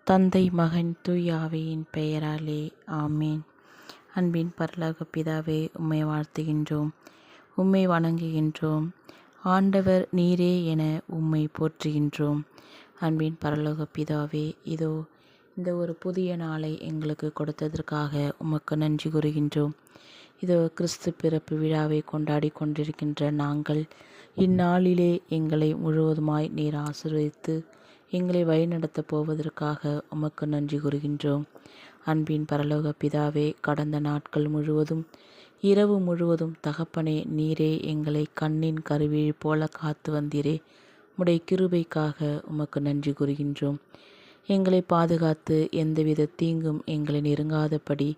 தந்தை மகன் தூய ஆவியின் பெயராலே ஆமேன். அன்பின் பரலோக பிதாவே, உம்மை வாழ்த்துகின்றோம், உம்மை வணங்குகின்றோம். ஆண்டவர் நீரே என உம்மை போற்றுகின்றோம். அன்பின் பரலோக பிதாவே, இதோ இந்த ஒரு புதிய நாளை எங்களுக்கு கொடுத்ததற்காக உமக்கு நன்றி கூறுகின்றோம். இதோ கிறிஸ்து பிறப்பு விழாவை கொண்டாடி கொண்டிருக்கின்ற நாங்கள் இந்நாளிலே எங்களை முழுவதுமாய் நீர் ஆசீர்வதித்து எங்களை வழிநடத்தப் போவதற்காக உமக்கு நன்றி கூறுகின்றோம். அன்பின் பரலோக பிதாவே, கடந்த நாட்கள் முழுவதும் இரவு முழுவதும் தகப்பனே, நீரே எங்களை கண்ணின் கருவிழி போல காத்து வந்தீரே. உம்முடைய கிருபைக்காக உமக்கு நன்றி கூறுகின்றோம். எங்களை பாதுகாத்து எந்தவித தீங்கும் எங்களை நெருங்காதபடி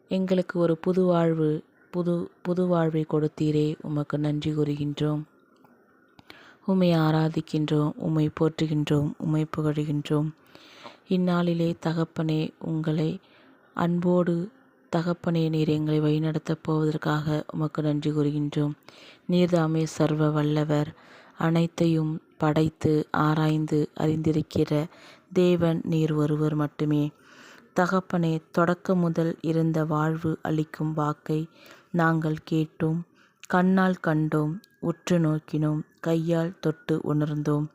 எங்களுக்கு ஒரு புது வாழ்வை கொடுத்தீரே. உமக்கு நன்றி கூறுகின்றோம். உம்மை ஆராதிக்கின்றோம், உம்மை போற்றுகின்றோம், உம்மை புகழுகின்றோம். இந்நாளிலே தகப்பனே, உங்களை அன்போடு தகப்பனே, நீர் எங்களை வழிநடத்தப் போவதற்காக உமக்கு நன்றி கூறுகின்றோம். நீர்தாமே சர்வ வல்லவர், அனைத்தையும் படைத்து ஆராய்ந்து அறிந்திருக்கிற தேவன் நீர் ஒருவர் மட்டுமே. தகப்பனே, தொடக்க முதல் இருந்த வாழ்வு அளிக்கும் வாக்கை நாங்கள் கேட்டோம், கண்ணால் கண்டோம், உற்று நோக்கினோம், கையால் தொட்டு உணர்ந்தோம்.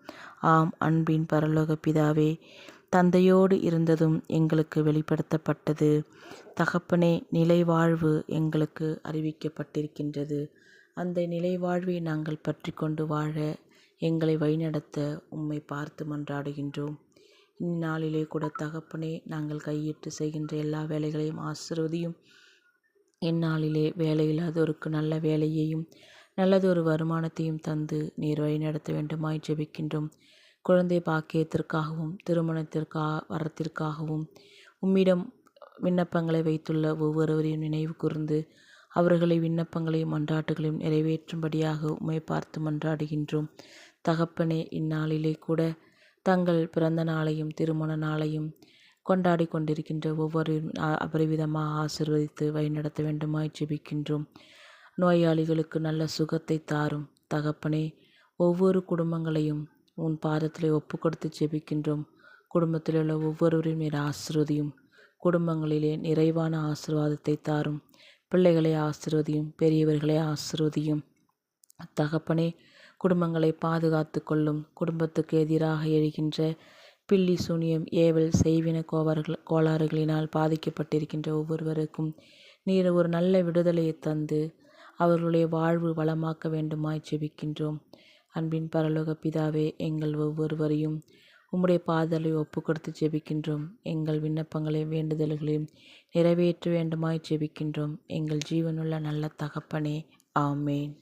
ஆம் அன்பின் பரலோக பிதாவே, தந்தையோடு இருந்ததும் எங்களுக்கு வெளிப்படுத்தப்பட்டது. தகப்பனே, நிலைவாழ்வு எங்களுக்கு அறிவிக்கப்பட்டிருக்கின்றது. அந்த நிலைவாழ்வை நாங்கள் பற்றி கொண்டு வாழ எங்களை வழிநடத்த உம்மை பார்த்து மன்றாடுகின்றோம். இந்நாளிலே கூட தகப்பனே, நாங்கள் கையிட்டு செய்கின்ற எல்லா வேலைகளையும் ஆசீர்வதியும். இந்நாளிலே வேலையில்லாதோருக்கு நல்ல வேலையையும் நல்லதொரு வருமானத்தையும் தந்து நீர் வழிநடத்த வேண்டுமாய் ஜெபிக்கின்றோம். குழந்தை பாக்கியத்திற்காகவும் வரத்திற்காகவும் உம்மிடம் விண்ணப்பங்களை வைத்துள்ள ஒவ்வொருவரையும் நினைவு கூர்ந்து அவர்களை விண்ணப்பங்களையும் மன்றாட்டுகளையும் நிறைவேற்றும்படியாக உம்மை பார்த்து மன்றாடுகின்றோம். தகப்பனே, இந்நாளிலே கூட தங்கள் பிறந்த நாளையும் திருமண நாளையும் கொண்டாடி கொண்டிருக்கின்ற ஒவ்வொரு அபரிவிதமாக ஆசீர்வதித்து வழிநடத்த வேண்டுமாய் ஜெபிக்கின்றோம். நோயாளிகளுக்கு நல்ல சுகத்தை தாரும். தகப்பனே, ஒவ்வொரு குடும்பங்களையும் உன் பாதத்திலே ஒப்பு கொடுத்து ஜெபிக்கின்றோம். குடும்பத்தில் உள்ள ஒவ்வொருவரையும் நீர் ஆசீர்வதியும். குடும்பங்களிலே நிறைவான ஆசீர்வாதத்தை தாரும். பிள்ளைகளை ஆசீர்வதியும், பெரியவர்களை ஆசீர்வதியும். தகப்பனே, குடும்பங்களை பாதுகாத்து கொள்ளும். குடும்பத்துக்கு எதிராக எழுகின்ற பில்லி சூனியம், ஏவல், செய்வின கோளாறுகளினால் பாதிக்கப்பட்டிருக்கின்ற ஒவ்வொருவருக்கும் நீர் ஒரு நல்ல விடுதலையை தந்து அவர்களுடைய வாழ்வு வளமாக்க வேண்டுமாய் ஜெபிக்கின்றோம். அன்பின் பரலோக பிதாவே, எங்கள் ஒவ்வொருவரையும் உம்முடைய பாதலை ஒப்பு கொடுத்து ஜெபிக்கின்றோம். எங்கள் விண்ணப்பங்களையும் வேண்டுதல்களையும் நிறைவேற்ற வேண்டுமாய் ஜெபிக்கின்றோம். எங்கள் ஜீவனுள்ள நல்ல தகப்பனே, ஆமேன்.